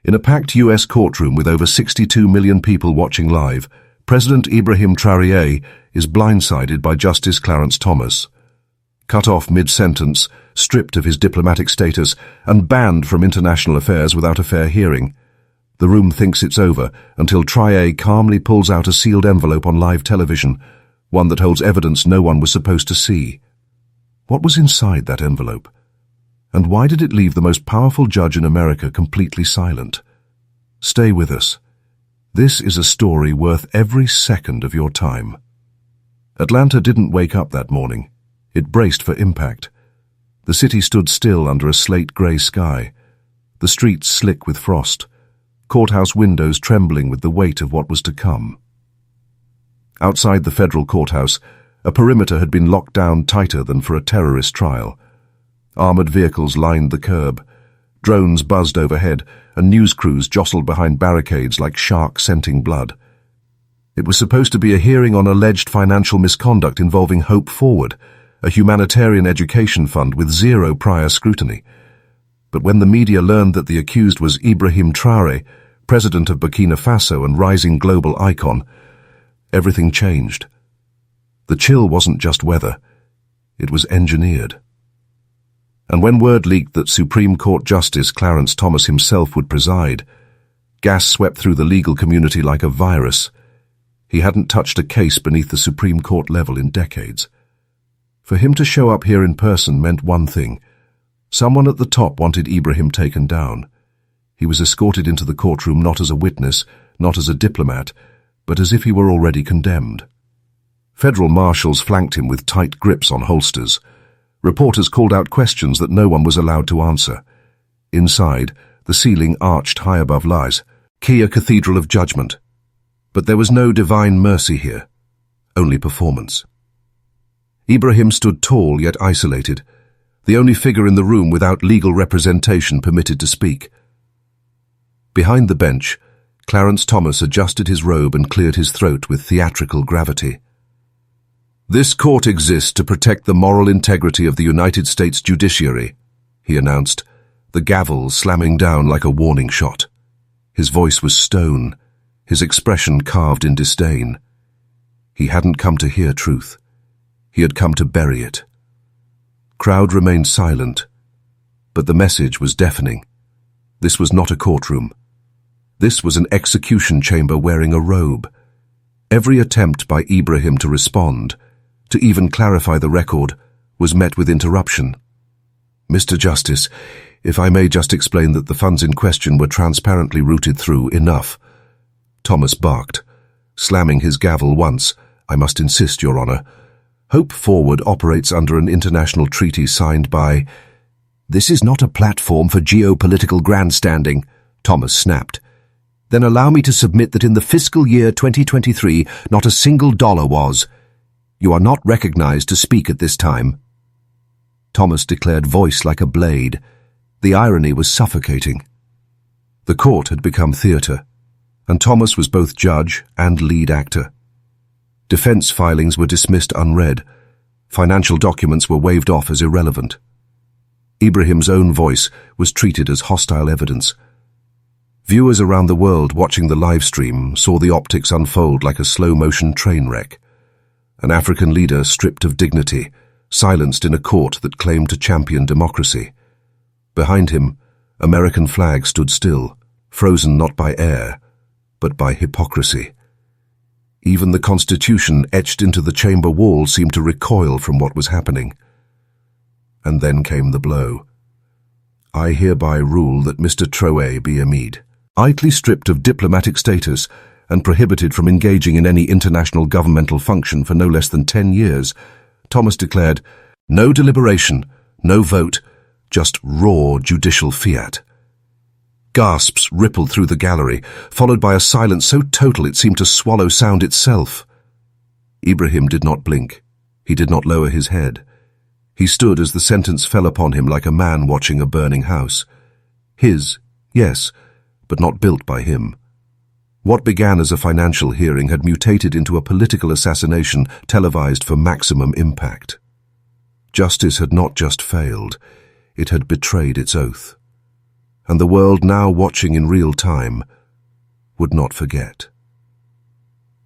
In a packed US courtroom with over 62 million people watching live, President Ibrahim Traoré is blindsided by Justice Clarence Thomas. Cut off mid-sentence, stripped of his diplomatic status, and banned from international affairs without a fair hearing. The room thinks it's over until Traoré calmly pulls out a sealed envelope on live television, one that holds evidence no one was supposed to see. What was inside that envelope? And why did it leave the most powerful judge in America completely silent? Stay with us. This is a story worth every second of your time. Atlanta didn't wake up that morning. It braced for impact. The city stood still under a slate-grey sky, the streets slick with frost, courthouse windows trembling with the weight of what was to come. Outside the federal courthouse, a perimeter had been locked down tighter than for a terrorist trial. Armored vehicles lined the curb, drones buzzed overhead, and news crews jostled behind barricades like sharks scenting blood. It was supposed to be a hearing on alleged financial misconduct involving Hope Forward, a humanitarian education fund with zero prior scrutiny. But when the media learned that the accused was Ibrahim Traoré, president of Burkina Faso and rising global icon, everything changed. The chill wasn't just weather, it was engineered. And when word leaked that Supreme Court Justice Clarence Thomas himself would preside, gas swept through the legal community like a virus. He hadn't touched a case beneath the Supreme Court level in decades. For him to show up here in person meant one thing. Someone at the top wanted Ibrahim taken down. He was escorted into the courtroom not as a witness, not as a diplomat, but as if he were already condemned. Federal marshals flanked him with tight grips on holsters. Reporters called out questions that no one was allowed to answer. Inside, the ceiling arched high above lies, a cathedral of judgment. But there was no divine mercy here, only performance. Ibrahim stood tall yet isolated, the only figure in the room without legal representation permitted to speak. Behind the bench, Clarence Thomas adjusted his robe and cleared his throat with theatrical gravity. "This court exists to protect the moral integrity of the United States judiciary," he announced, the gavel slamming down like a warning shot. His voice was stone, his expression carved in disdain. He hadn't come to hear truth. He had come to bury it. Crowd remained silent, but the message was deafening. This was not a courtroom. This was an execution chamber wearing a robe. Every attempt by Ibrahim to respond, to even clarify the record, was met with interruption. "Mr. Justice, if I may just explain that the funds in question were transparently routed through enough." Thomas barked, slamming his gavel once. "I must insist, Your Honor. Hope Forward operates under an international treaty signed by—" "This is not a platform for geopolitical grandstanding," Thomas snapped. "Then allow me to submit that in the fiscal year 2023, not a single dollar was. You are not recognized to speak at this time." Thomas declared, voice like a blade. The irony was suffocating. The court had become theater, and Thomas was both judge and lead actor. Defense filings were dismissed unread. Financial documents were waved off as irrelevant. Ibrahim's own voice was treated as hostile evidence. Viewers around the world watching the live stream saw the optics unfold like a slow-motion train wreck. An African leader stripped of dignity, silenced in a court that claimed to champion democracy. Behind him, American flags stood still, frozen not by air, but by hypocrisy. Even the Constitution etched into the chamber wall seemed to recoil from what was happening. And then came the blow. "I hereby rule that Mr. Traoré be amid." Idly stripped of diplomatic status and prohibited from engaging in any international governmental function for no less than 10 years, Thomas declared, "No deliberation, no vote, just raw judicial fiat." Gasps rippled through the gallery, followed by a silence so total it seemed to swallow sound itself. Ibrahim did not blink. He did not lower his head. He stood as the sentence fell upon him like a man watching a burning house. His, yes, but not built by him. What began as a financial hearing had mutated into a political assassination televised for maximum impact. Justice had not just failed, it had betrayed its oath. and the world now watching in real time would not forget.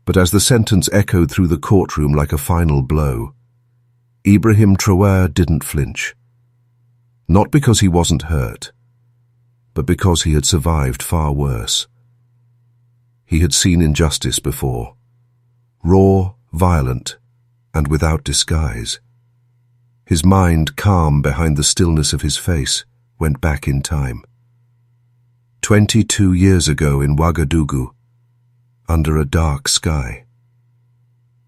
But as the sentence echoed through the courtroom like a final blow, Ibrahim Traoré didn't flinch. Not because he wasn't hurt, but because he had survived far worse. He had seen injustice before, raw, violent, and without disguise. His mind, calm behind the stillness of his face, went back in time. 22 years ago in Ouagadougou, under a dark sky.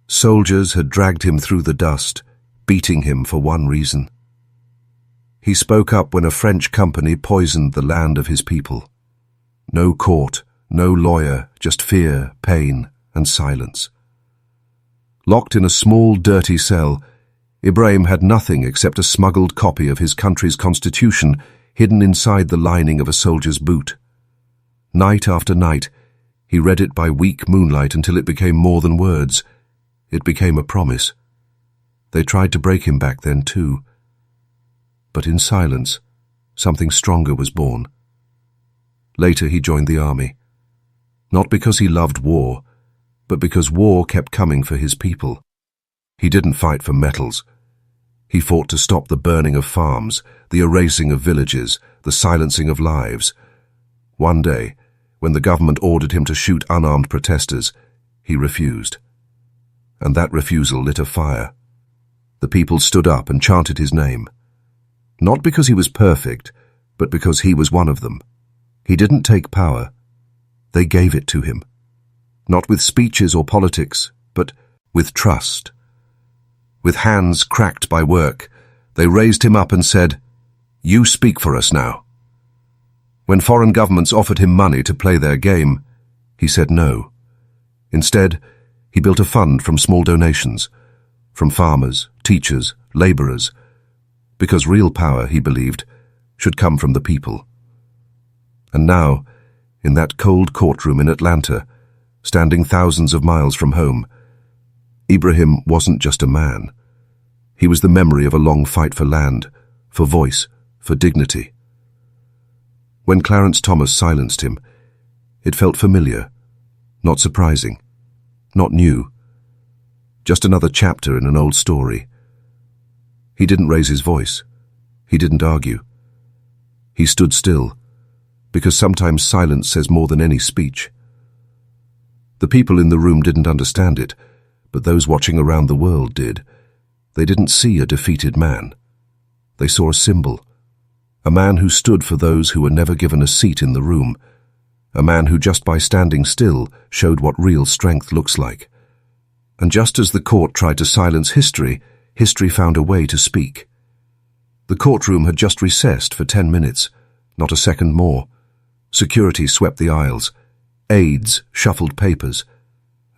Soldiers had dragged him through the dust, beating him for one reason. He spoke up when a French company poisoned the land of his people. No court, no lawyer, just fear, pain, and silence. Locked in a small, dirty cell, Ibrahim had nothing except a smuggled copy of his country's constitution hidden inside the lining of a soldier's boot. Night after night, he read it by weak moonlight until it became more than words. It became a promise. They tried to break him back then too. But in silence, something stronger was born. Later he joined the army. Not because he loved war, but because war kept coming for his people. He didn't fight for medals. He fought to stop the burning of farms, the erasing of villages, the silencing of lives. One day, when the government ordered him to shoot unarmed protesters, he refused. And that refusal lit a fire. The people stood up and chanted his name. Not because he was perfect, but because he was one of them. He didn't take power. They gave it to him. Not with speeches or politics, but with trust. With hands cracked by work, they raised him up and said, "You speak for us now." When foreign governments offered him money to play their game, he said no. Instead, he built a fund from small donations, from farmers, teachers, laborers, because real power, he believed, should come from the people. And now, in that cold courtroom in Atlanta, standing thousands of miles from home, Ibrahim wasn't just a man. He was the memory of a long fight for land, for voice, for dignity. When Clarence Thomas silenced him, it felt familiar, not surprising, not new, just another chapter in an old story. He didn't raise his voice. He didn't argue. He stood still, because sometimes silence says more than any speech. The people in the room didn't understand it, but those watching around the world did. They didn't see a defeated man. They saw a symbol, a man who stood for those who were never given a seat in the room, a man who just by standing still showed what real strength looks like. And just as the court tried to silence history, history found a way to speak. The courtroom had just recessed for 10 minutes, not a second more. Security swept the aisles. Aides shuffled papers.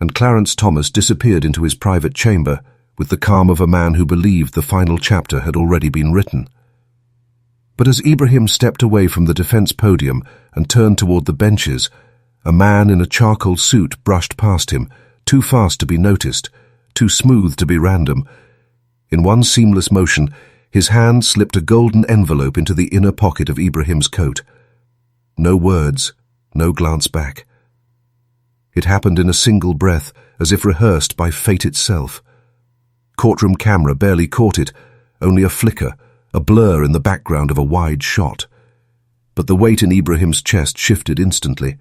And Clarence Thomas disappeared into his private chamber with the calm of a man who believed the final chapter had already been written. But as Ibrahim stepped away from the defense podium and turned toward the benches, a man in a charcoal suit brushed past him, too fast to be noticed, too smooth to be random. In one seamless motion, his hand slipped a golden envelope into the inner pocket of Ibrahim's coat. No words, no glance back. It happened in a single breath, as if rehearsed by fate itself. Courtroom camera barely caught it, only a flicker, a blur in the background of a wide shot. But the weight in Ibrahim's chest shifted instantly.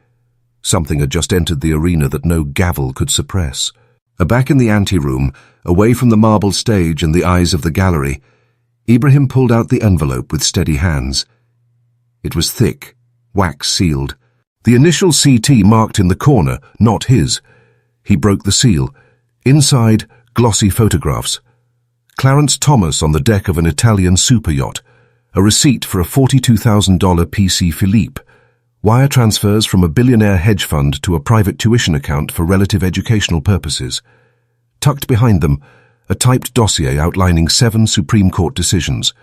Something had just entered the arena that no gavel could suppress. Back in the anteroom, away from the marble stage and the eyes of the gallery, Ibrahim pulled out the envelope with steady hands. It was thick, wax-sealed. The initial CT marked in the corner, not his. He broke the seal. Inside, glossy photographs. Clarence Thomas on the deck of an Italian superyacht, a receipt for a $42,000 PC Philippe, wire transfers from a billionaire hedge fund to a private tuition account for relative educational purposes. Tucked behind them, a typed dossier outlining 7 Supreme Court decisions,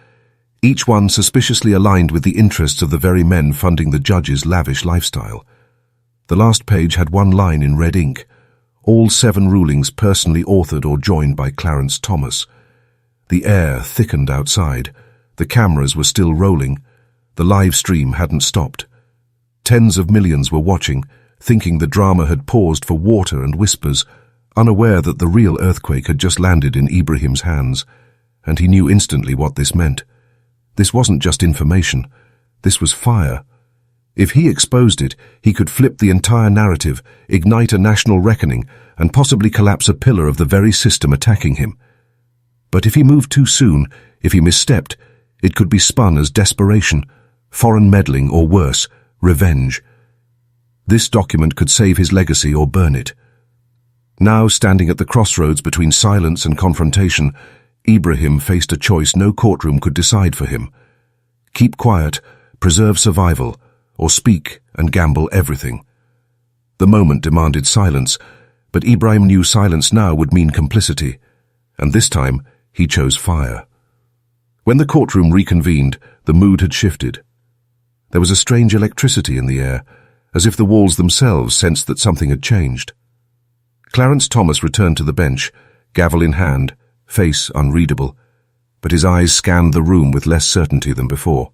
each one suspiciously aligned with the interests of the very men funding the judge's lavish lifestyle. The last page had one line in red ink, all 7 rulings personally authored or joined by Clarence Thomas. The air thickened outside. The cameras were still rolling. The live stream hadn't stopped. Tens of millions were watching, thinking the drama had paused for water and whispers, unaware that the real earthquake had just landed in Ibrahim's hands, and he knew instantly what this meant. This wasn't just information. This was fire. If he exposed it, he could flip the entire narrative, ignite a national reckoning, and possibly collapse a pillar of the very system attacking him. But if he moved too soon, if he misstepped, it could be spun as desperation, foreign meddling, or worse, revenge. This document could save his legacy or burn it. Now, standing at the crossroads between silence and confrontation, Ibrahim faced a choice no courtroom could decide for him. Keep quiet, preserve survival, or speak and gamble everything. The moment demanded silence, but Ibrahim knew silence now would mean complicity, and this time he chose fire. When the courtroom reconvened, the mood had shifted. There was a strange electricity in the air, as if the walls themselves sensed that something had changed. Clarence Thomas returned to the bench, gavel in hand, face unreadable, but his eyes scanned the room with less certainty than before.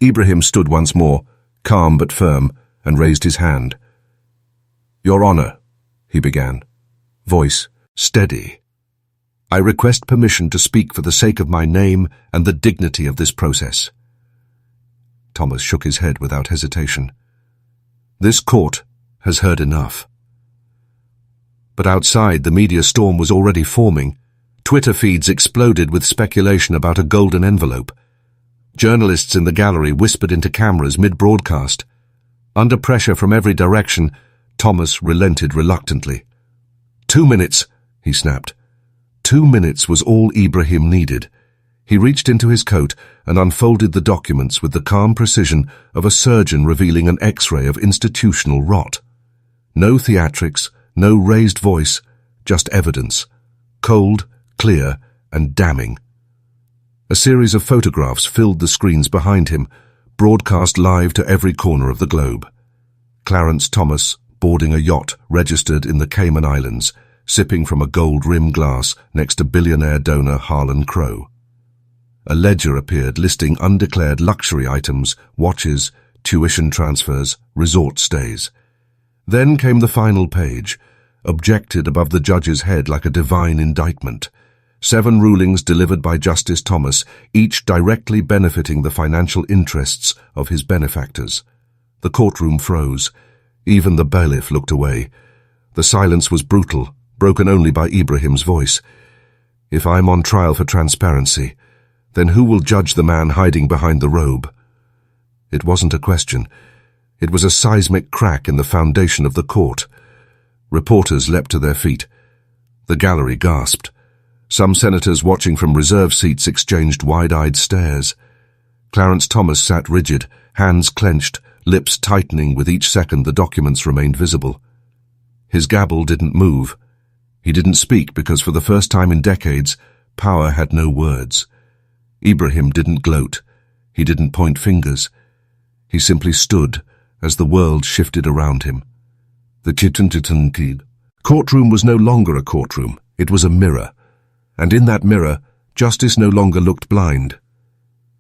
Ibrahim stood once more, calm but firm, and raised his hand. "Your Honor," he began, voice steady. "I request permission to speak for the sake of my name and the dignity of this process." Thomas shook his head without hesitation. "This court has heard enough." But outside, the media storm was already forming. Twitter feeds exploded with speculation about a golden envelope. Journalists in the gallery whispered into cameras mid-broadcast. Under pressure from every direction, Thomas relented reluctantly. 2 minutes, he snapped. 2 minutes was all Ibrahim needed. He reached into his coat and unfolded the documents with the calm precision of a surgeon revealing an X-ray of institutional rot. No theatrics, no raised voice, just evidence. Cold, clear, and damning. A series of photographs filled the screens behind him, broadcast live to every corner of the globe. Clarence Thomas boarding a yacht registered in the Cayman Islands, sipping from a gold-rimmed glass next to billionaire donor Harlan Crow. A ledger appeared listing undeclared luxury items, watches, tuition transfers, resort stays. Then came the final page, objected above the judge's head like a divine indictment. 7 rulings delivered by Justice Thomas, each directly benefiting the financial interests of his benefactors. The courtroom froze. Even the bailiff looked away. The silence was brutal, broken only by Ibrahim's voice. "If I'm on trial for transparency, then who will judge the man hiding behind the robe?" It wasn't a question. It was a seismic crack in the foundation of the court. Reporters leapt to their feet. The gallery gasped. Some senators watching from reserve seats exchanged wide-eyed stares. Clarence Thomas sat rigid, hands clenched, lips tightening with each second the documents remained visible. His gavel didn't move. He didn't speak because for the first time in decades, power had no words. Ibrahim didn't gloat. He didn't point fingers. He simply stood as the world shifted around him. The courtroom was no longer a courtroom. It was a mirror. And in that mirror, justice no longer looked blind.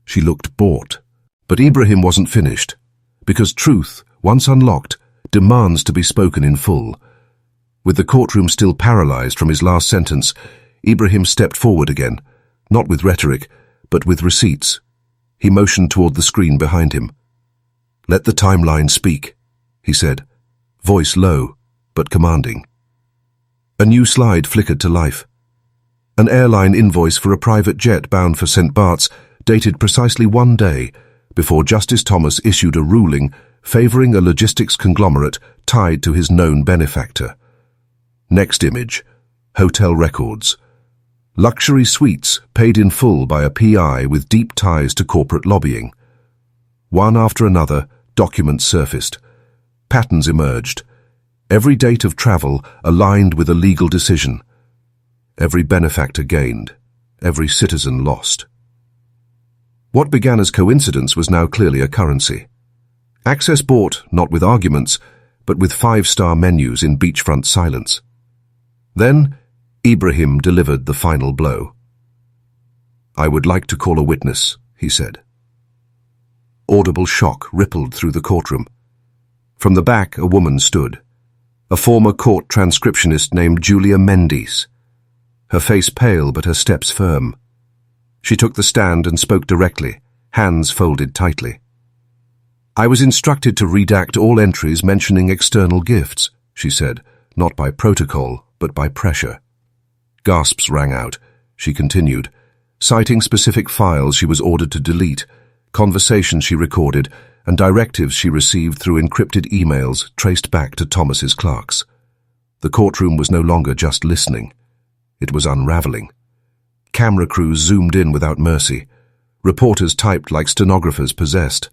She looked bought. But Ibrahim wasn't finished, because truth, once unlocked, demands to be spoken in full. With the courtroom still paralyzed from his last sentence, Ibrahim stepped forward again, not with rhetoric, but with receipts. He motioned toward the screen behind him. "Let the timeline speak," he said, voice low, but commanding. A new slide flickered to life. An airline invoice for a private jet bound for St. Bart's, dated precisely 1 day before Justice Thomas issued a ruling favoring a logistics conglomerate tied to his known benefactor. Next image, hotel records. Luxury suites paid in full by a PI with deep ties to corporate lobbying. One after another, documents surfaced. Patterns emerged. Every date of travel aligned with a legal decision. Every benefactor gained. Every citizen lost. What began as coincidence was now clearly a currency. Access bought, not with arguments, but with 5-star menus in beachfront silence. Then, Ibrahim delivered the final blow. "I would like to call a witness," he said. Audible shock rippled through the courtroom. From the back, a woman stood, a former court transcriptionist named Julia Mendes, her face pale but her steps firm. She took the stand and spoke directly, hands folded tightly. "I was instructed to redact all entries mentioning external gifts," she said, not by protocol, but by pressure. Gasps rang out. She continued, citing specific files she was ordered to delete, conversations she recorded, and directives she received through encrypted emails traced back to Thomas's clerks. The courtroom was no longer just listening. It was unraveling. Camera crews zoomed in without mercy. Reporters typed like stenographers possessed.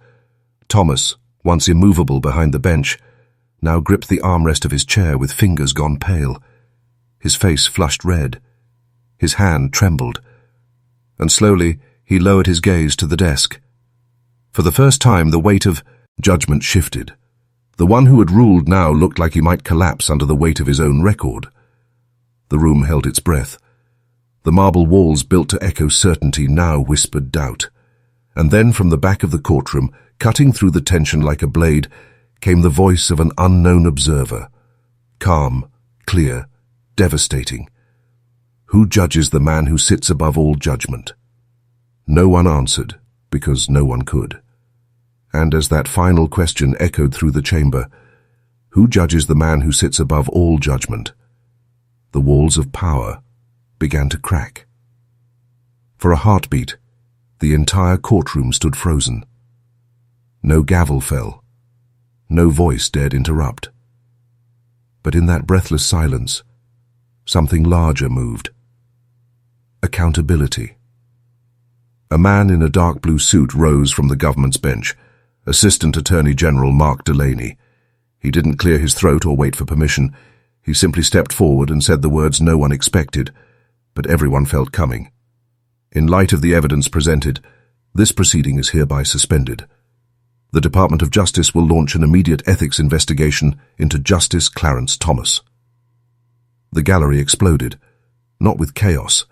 Thomas, once immovable behind the bench, now gripped the armrest of his chair with fingers gone pale. His face flushed red. His hand trembled. And slowly he lowered his gaze to the desk. For the first time, the weight of judgment shifted. The one who had ruled now looked like he might collapse under the weight of his own record. The room held its breath. The marble walls built to echo certainty now whispered doubt. And then from the back of the courtroom, cutting through the tension like a blade, came the voice of an unknown observer. Calm, clear, devastating. Who judges the man who sits above all judgment? No one answered, because no one could. And as that final question echoed through the chamber, who judges the man who sits above all judgment? The walls of power began to crack. For a heartbeat, the entire courtroom stood frozen. No gavel fell. No voice dared interrupt. But in that breathless silence, something larger moved. Accountability. A man in a dark blue suit rose from the government's bench, Assistant Attorney General Mark Delaney. He didn't clear his throat or wait for permission. He simply stepped forward and said the words no one expected, but everyone felt coming. In light of the evidence presented, this proceeding is hereby suspended. The Department of Justice will launch an immediate ethics investigation into Justice Clarence Thomas. The gallery exploded, not with chaos,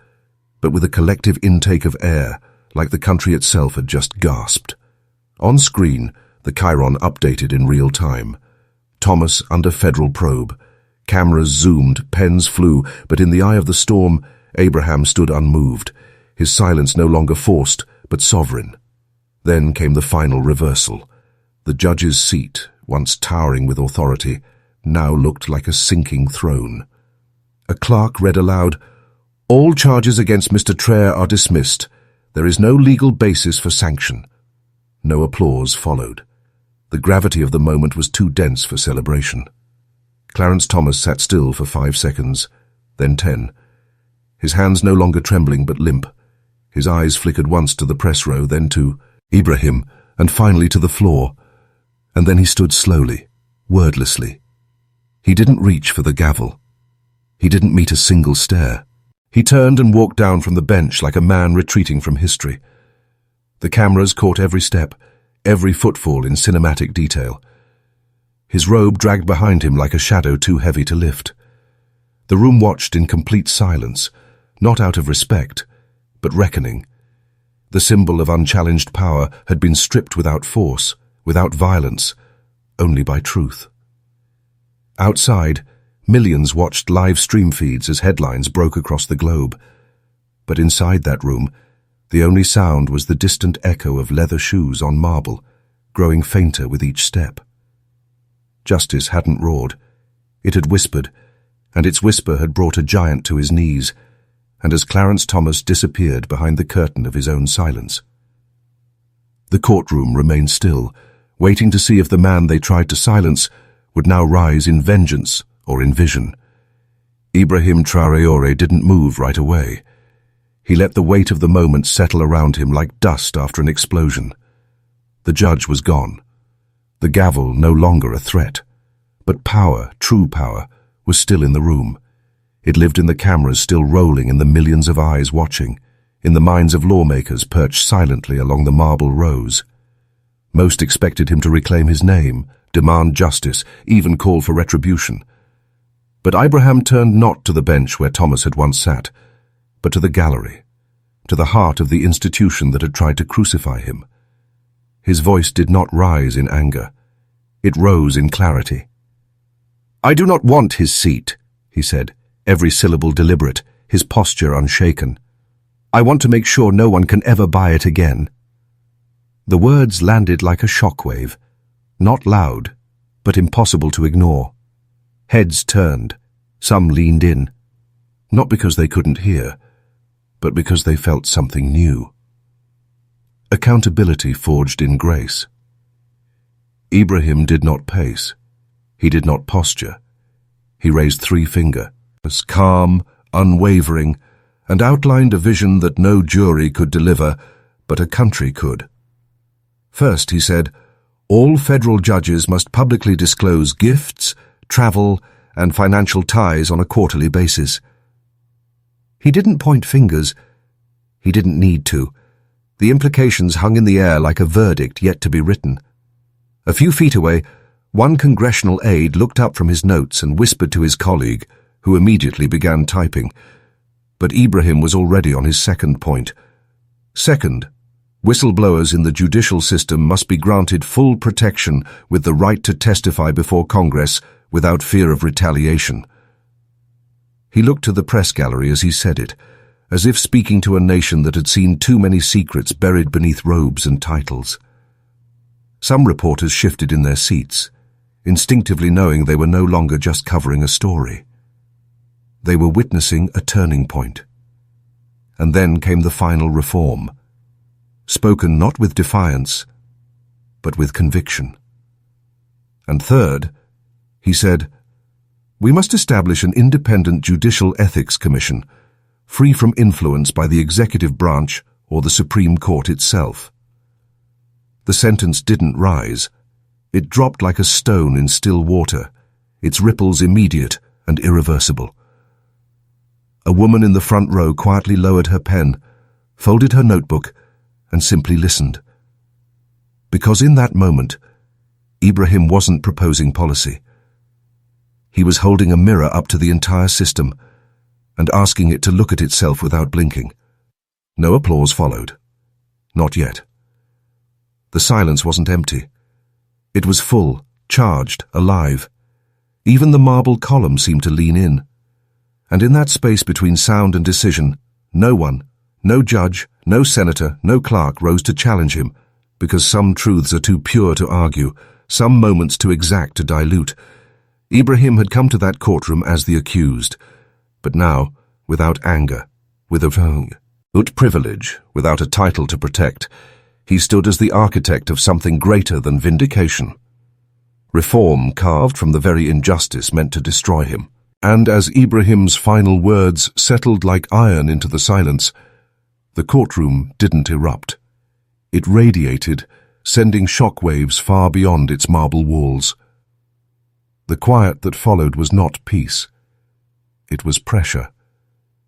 but with a collective intake of air, like the country itself had just gasped. On screen, the chyron updated in real time. Thomas under federal probe. Cameras zoomed, pens flew, but in the eye of the storm, Abraham stood unmoved, his silence no longer forced, but sovereign. Then came the final reversal. The judge's seat, once towering with authority, now looked like a sinking throne. A clerk read aloud, "All charges against Mr. Traoré are dismissed. There is no legal basis for sanction." No applause followed. The gravity of the moment was too dense for celebration. Clarence Thomas sat still for 5 seconds, then 10. His hands no longer trembling but limp. His eyes flickered once to the press row, then to Ibrahim, and finally to the floor. And then he stood slowly, wordlessly. He didn't reach for the gavel. He didn't meet a single stare. He turned and walked down from the bench like a man retreating from history. The cameras caught every step, every footfall in cinematic detail. His robe dragged behind him like a shadow too heavy to lift. The room watched in complete silence, not out of respect, but reckoning. The symbol of unchallenged power had been stripped without force, without violence, only by truth. Outside, millions watched live stream feeds as headlines broke across the globe. But inside that room, the only sound was the distant echo of leather shoes on marble, growing fainter with each step. Justice hadn't roared. It had whispered, and its whisper had brought a giant to his knees, and as Clarence Thomas disappeared behind the curtain of his own silence. The courtroom remained still, waiting to see if the man they tried to silence would now rise in vengeance or in vision. Ibrahim Traoré didn't move right away. He let the weight of the moment settle around him like dust after an explosion. The judge was gone. The gavel no longer a threat. But power, true power, was still in the room. It lived in the cameras still rolling in the millions of eyes watching, in the minds of lawmakers perched silently along the marble rows. Most expected him to reclaim his name, demand justice, even call for retribution. But Ibrahim turned not to the bench where Thomas had once sat, but to the gallery, to the heart of the institution that had tried to crucify him. His voice did not rise in anger. It rose in clarity. "I do not want his seat," he said, every syllable deliberate, his posture unshaken. "I want to make sure no one can ever buy it again." The words landed like a shockwave, not loud, but impossible to ignore. Heads turned, some leaned in, not because they couldn't hear, but because they felt something new. Accountability forged in grace. Ibrahim did not pace. He did not posture. He raised 3 fingers, calm, unwavering, and outlined a vision that no jury could deliver, but a country could. First, he said, all federal judges must publicly disclose gifts, travel, and financial ties on a quarterly basis. He didn't point fingers. He didn't need to. The implications hung in the air like a verdict yet to be written. A few feet away, one congressional aide looked up from his notes and whispered to his colleague, who immediately began typing. But Ibrahim was already on his second point. Second, whistleblowers in the judicial system must be granted full protection with the right to testify before Congress without fear of retaliation. He looked to the press gallery as he said it, as if speaking to a nation that had seen too many secrets buried beneath robes and titles. Some reporters shifted in their seats, instinctively knowing they were no longer just covering a story. They were witnessing a turning point. And then came the final reform, spoken not with defiance, but with conviction. And third, he said, "We must establish an independent judicial ethics commission, free from influence by the executive branch or the Supreme Court itself." The sentence didn't rise. It dropped like a stone in still water, its ripples immediate and irreversible. A woman in the front row quietly lowered her pen, folded her notebook, and simply listened. Because in that moment, Ibrahim wasn't proposing policy. He was holding a mirror up to the entire system and asking it to look at itself without blinking. No applause followed. Not yet. The silence wasn't empty. It was full, charged, alive. Even the marble column seemed to lean in. And in that space between sound and decision, no one, no judge, no senator, no clerk rose to challenge him, because some truths are too pure to argue, some moments too exact to dilute. Ibrahim had come to that courtroom as the accused, but now, without anger, without privilege, without a title to protect, he stood as the architect of something greater than vindication. Reform carved from the very injustice meant to destroy him. And as Ibrahim's final words settled like iron into the silence, the courtroom didn't erupt. It radiated, sending shockwaves far beyond its marble walls. The quiet that followed was not peace. It was pressure.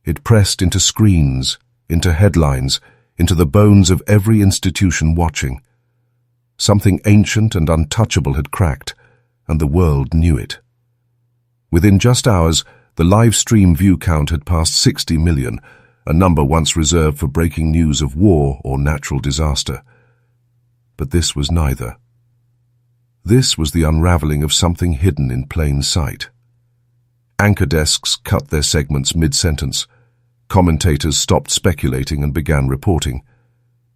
It pressed into screens, into headlines, into the bones of every institution watching. Something ancient and untouchable had cracked, and the world knew it. Within just hours, the live stream view count had passed 60 million, a number once reserved for breaking news of war or natural disaster. But this was neither. This was the unraveling of something hidden in plain sight. Anchor desks cut their segments mid-sentence. Commentators stopped speculating and began reporting.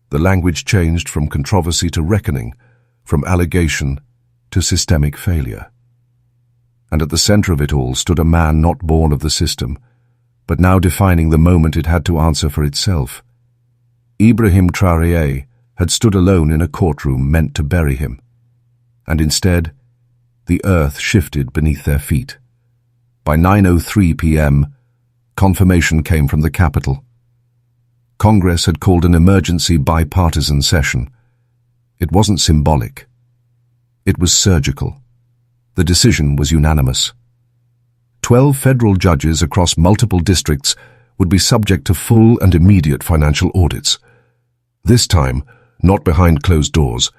The language changed from controversy to reckoning, from allegation to systemic failure. And at the center of it all stood a man not born of the system, but now defining the moment it had to answer for itself. Ibrahim Traoré had stood alone in a courtroom meant to bury him. And instead, the earth shifted beneath their feet. By 9:03 p.m., confirmation came from the Capitol. Congress had called an emergency bipartisan session. It wasn't symbolic. It was surgical. The decision was unanimous. 12 federal judges across multiple districts would be subject to full and immediate financial audits. This time, not behind closed doors.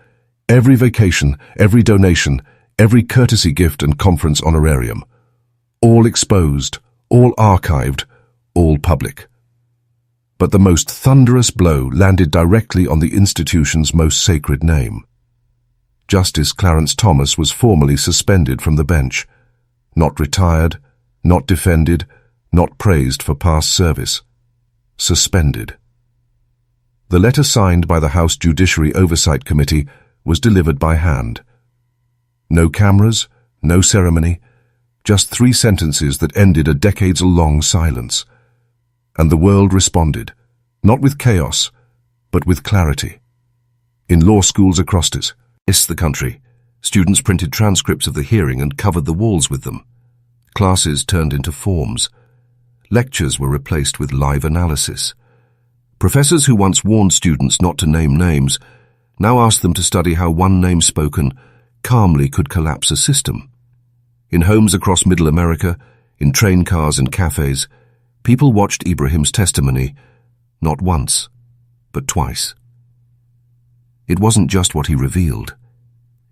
Every vacation, every donation, every courtesy gift and conference honorarium. All exposed, all archived, all public. But the most thunderous blow landed directly on the institution's most sacred name. Justice Clarence Thomas was formally suspended from the bench. Not retired, not defended, not praised for past service. Suspended. The letter signed by the House Judiciary Oversight Committee was delivered by hand. No cameras, no ceremony, just 3 sentences that ended a decades-long silence. And the world responded, not with chaos, but with clarity. In law schools across the country, students printed transcripts of the hearing and covered the walls with them. Classes turned into forms. Lectures were replaced with live analysis. Professors who once warned students not to name names now asked them to study how one name spoken calmly could collapse a system. In homes across Middle America, in train cars and cafes, people watched Ibrahim's testimony not once, but twice. It wasn't just what he revealed.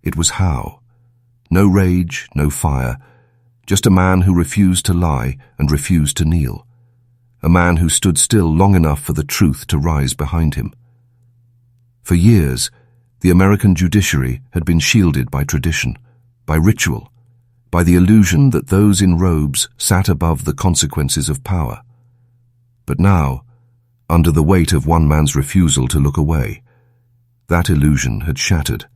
It was how. No rage, no fire, just a man who refused to lie and refused to kneel. A man who stood still long enough for the truth to rise behind him. For years, the American judiciary had been shielded by tradition, by ritual, by the illusion that those in robes sat above the consequences of power. But now, under the weight of one man's refusal to look away, that illusion had shattered.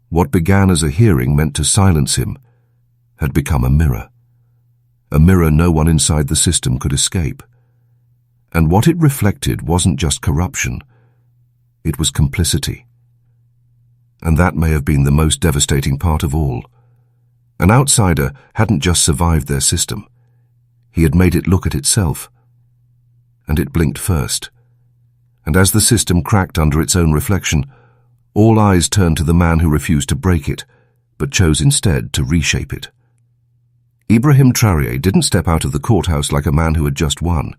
What began as a hearing meant to silence him had become a mirror no one inside the system could escape. And what it reflected wasn't just corruption, it was complicity. And that may have been the most devastating part of all. An outsider hadn't just survived their system, he had made it look at itself. And it blinked first. And as the system cracked under its own reflection, all eyes turned to the man who refused to break it, but chose instead to reshape it. Ibrahim Traoré didn't step out of the courthouse like a man who had just won.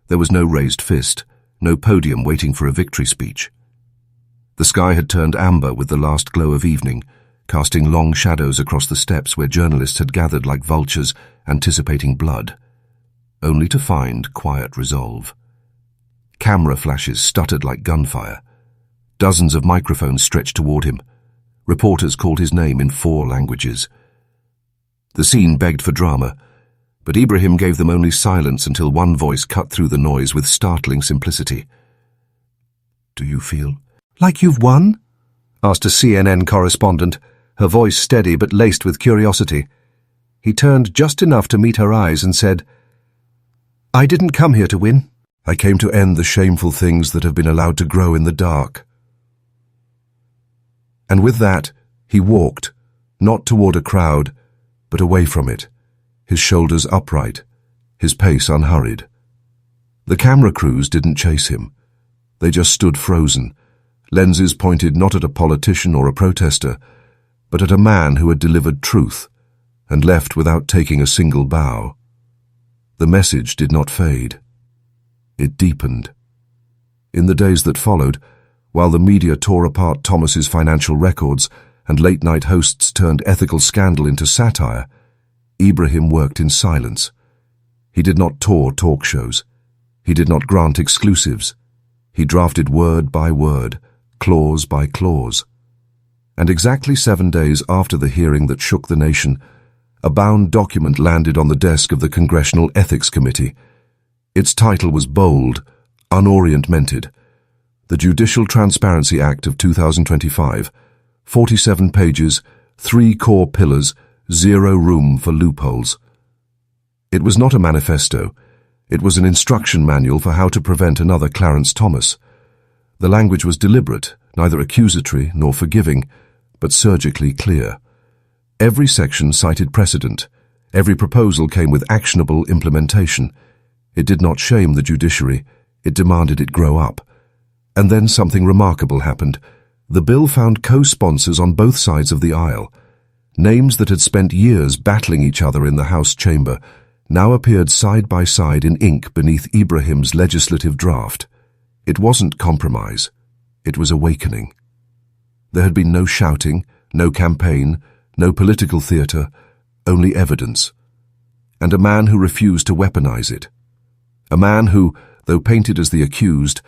There was no raised fist, no podium waiting for a victory speech. The sky had turned amber with the last glow of evening, casting long shadows across the steps where journalists had gathered like vultures, anticipating blood, only to find quiet resolve. Camera flashes stuttered like gunfire. Dozens of microphones stretched toward him. Reporters called his name in 4 languages. The scene begged for drama, but Ibrahim gave them only silence until one voice cut through the noise with startling simplicity. "Do you feel like you've won?" asked a CNN correspondent, her voice steady but laced with curiosity. He turned just enough to meet her eyes and said, "I didn't come here to win. I came to end the shameful things that have been allowed to grow in the dark." And with that, he walked, not toward a crowd, but away from it, his shoulders upright, his pace unhurried. The camera crews didn't chase him. They just stood frozen, lenses pointed not at a politician or a protester, but at a man who had delivered truth and left without taking a single bow. The message did not fade. It deepened. In the days that followed, while the media tore apart Thomas's financial records and late-night hosts turned ethical scandal into satire, Ibrahim worked in silence. He did not tour talk shows. He did not grant exclusives. He drafted word by word, clause by clause. And exactly 7 days after the hearing that shook the nation, a bound document landed on the desk of the Congressional Ethics Committee. Its title was bold, unoriented. The Judicial Transparency Act of 2025, 47 pages, 3 core pillars, 0 room for loopholes. It was not a manifesto. It was an instruction manual for how to prevent another Clarence Thomas. The language was deliberate, neither accusatory nor forgiving, but surgically clear. Every section cited precedent. Every proposal came with actionable implementation. It did not shame the judiciary. It demanded it grow up. And then something remarkable happened. The bill found co-sponsors on both sides of the aisle. Names that had spent years battling each other in the House chamber now appeared side by side in ink beneath Ibrahim's legislative draft. It wasn't compromise. It was awakening. There had been no shouting, no campaign, no political theatre, only evidence. And a man who refused to weaponize it. A man who, though painted as the accused,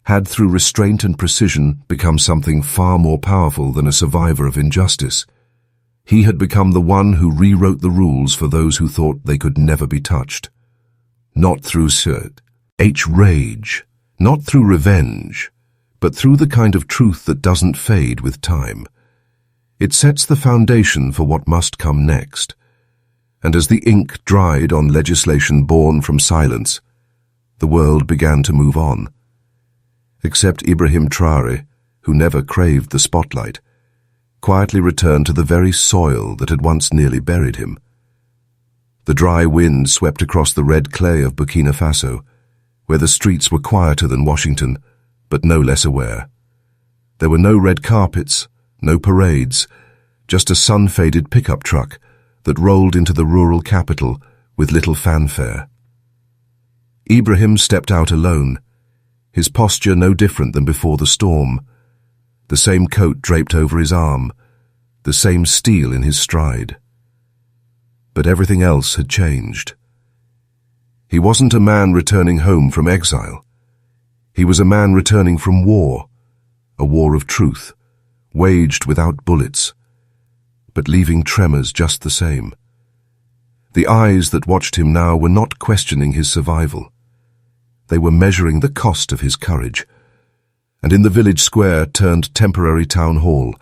had through restraint and precision become something far more powerful than a survivor of injustice. He had become the one who rewrote the rules for those who thought they could never be touched. Not through rage, not through revenge, but through the kind of truth that doesn't fade with time. It sets the foundation for what must come next. And as the ink dried on legislation born from silence, the world began to move on. Except Ibrahim Traoré, who never craved the spotlight, quietly returned to the very soil that had once nearly buried him. The dry wind swept across the red clay of Burkina Faso, where the streets were quieter than Washington, but no less aware. There were no red carpets, no parades, just a sun-faded pickup truck that rolled into the rural capital with little fanfare. Ibrahim stepped out alone, his posture no different than before the storm, the same coat draped over his arm, the same steel in his stride. But everything else had changed. He wasn't a man returning home from exile. He was a man returning from war, a war of truth, waged without bullets, but leaving tremors just the same. The eyes that watched him now were not questioning his survival. They were measuring the cost of his courage. And in the village square turned temporary town hall,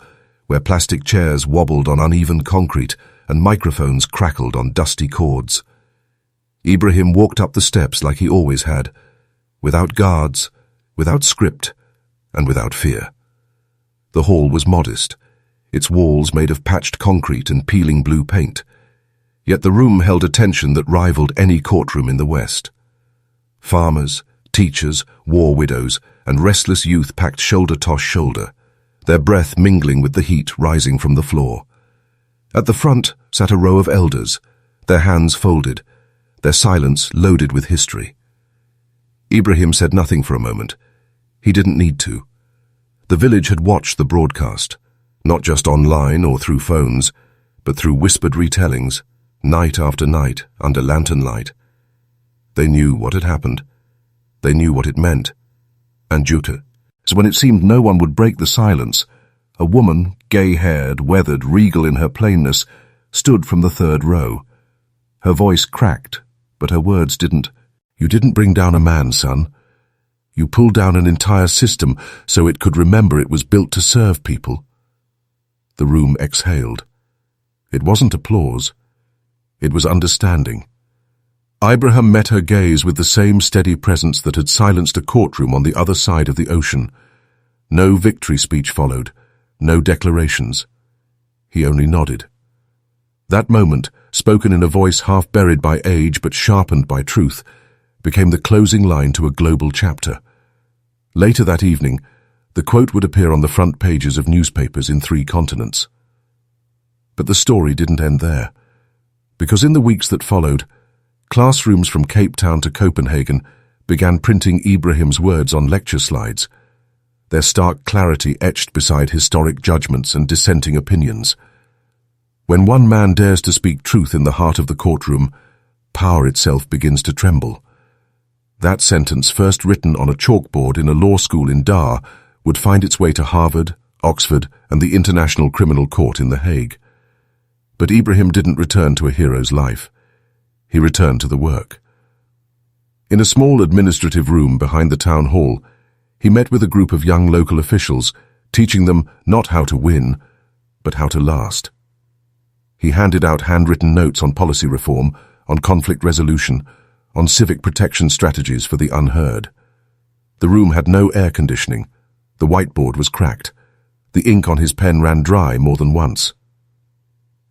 where plastic chairs wobbled on uneven concrete and microphones crackled on dusty cords. Ibrahim walked up the steps like he always had, without guards, without script, and without fear. The hall was modest, its walls made of patched concrete and peeling blue paint, yet the room held a tension that rivaled any courtroom in the West. Farmers, teachers, war widows, and restless youth packed shoulder to shoulder, their breath mingling with the heat rising from the floor. At the front sat a row of elders, their hands folded, their silence loaded with history. Ibrahim said nothing for a moment. He didn't need to. The village had watched the broadcast, not just online or through phones, but through whispered retellings, night after night, under lantern light. They knew what had happened. They knew what it meant. And Juta, so when it seemed no one would break the silence, a woman, gay-haired, weathered, regal in her plainness, stood from the third row. Her voice cracked, but her words didn't. You didn't bring down a man, son. You pulled down an entire system so it could remember it was built to serve people. The room exhaled. It wasn't applause. It was understanding. Ibrahim met her gaze with the same steady presence that had silenced a courtroom on the other side of the ocean. No victory speech followed, no declarations. He only nodded. That moment, spoken in a voice half buried by age but sharpened by truth, became the closing line to a global chapter. Later that evening, the quote would appear on the front pages of newspapers in 3 continents. But the story didn't end there, because in the weeks that followed, classrooms from Cape Town to Copenhagen began printing Ibrahim's words on lecture slides, their stark clarity etched beside historic judgments and dissenting opinions. When one man dares to speak truth in the heart of the courtroom, power itself begins to tremble. That sentence, first written on a chalkboard in a law school in Dar, would find its way to Harvard, Oxford, and the International Criminal Court in The Hague. But Ibrahim didn't return to a hero's life. He returned to the work. In a small administrative room behind the town hall, he met with a group of young local officials, teaching them not how to win, but how to last. He handed out handwritten notes on policy reform, on conflict resolution, on civic protection strategies for the unheard. The room had no air conditioning. The whiteboard was cracked. The ink on his pen ran dry more than once.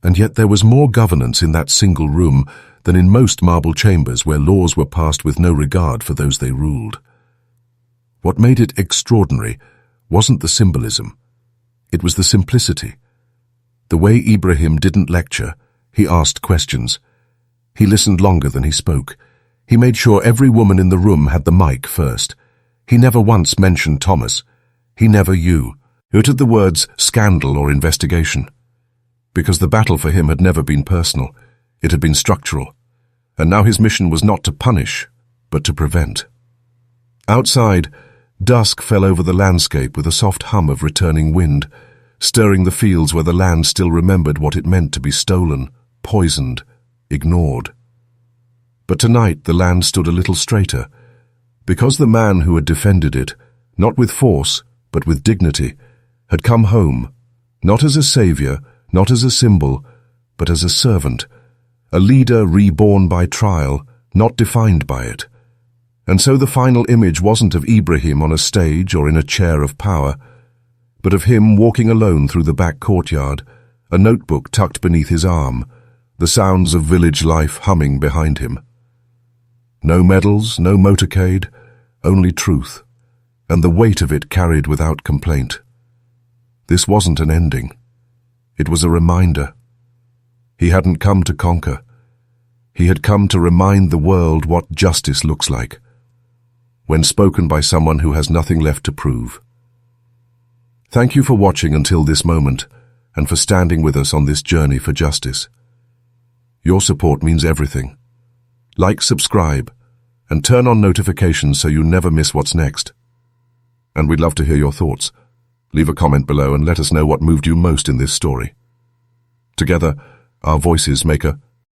And yet there was more governance in that single room than in most marble chambers where laws were passed with no regard for those they ruled. What made it extraordinary wasn't the symbolism. It was the simplicity. The way Ibrahim didn't lecture, he asked questions. He listened longer than he spoke. He made sure every woman in the room had the mic first. He never once mentioned Thomas. He never uttered the words scandal or investigation. Because the battle for him had never been personal. It had been structural. And now his mission was not to punish, but to prevent. Outside, Dusk fell over the landscape with a soft hum of returning wind, stirring the fields where the land still remembered what it meant to be stolen, poisoned, ignored. But tonight the land stood a little straighter, because the man who had defended it, not with force, but with dignity, had come home, not as a savior, not as a symbol, but as a servant, a leader reborn by trial, not defined by it. And so the final image wasn't of Ibrahim on a stage or in a chair of power, but of him walking alone through the back courtyard, a notebook tucked beneath his arm, the sounds of village life humming behind him. No medals, no motorcade, only truth, and the weight of it carried without complaint. This wasn't an ending. It was a reminder. He hadn't come to conquer. He had come to remind the world what justice looks like, when spoken by someone who has nothing left to prove. Thank you for watching until this moment, and for standing with us on this journey for justice. Your support means everything. Like, subscribe, and turn on notifications so you never miss what's next. And we'd love to hear your thoughts. Leave a comment below and let us know what moved you most in this story. Together, our voices make a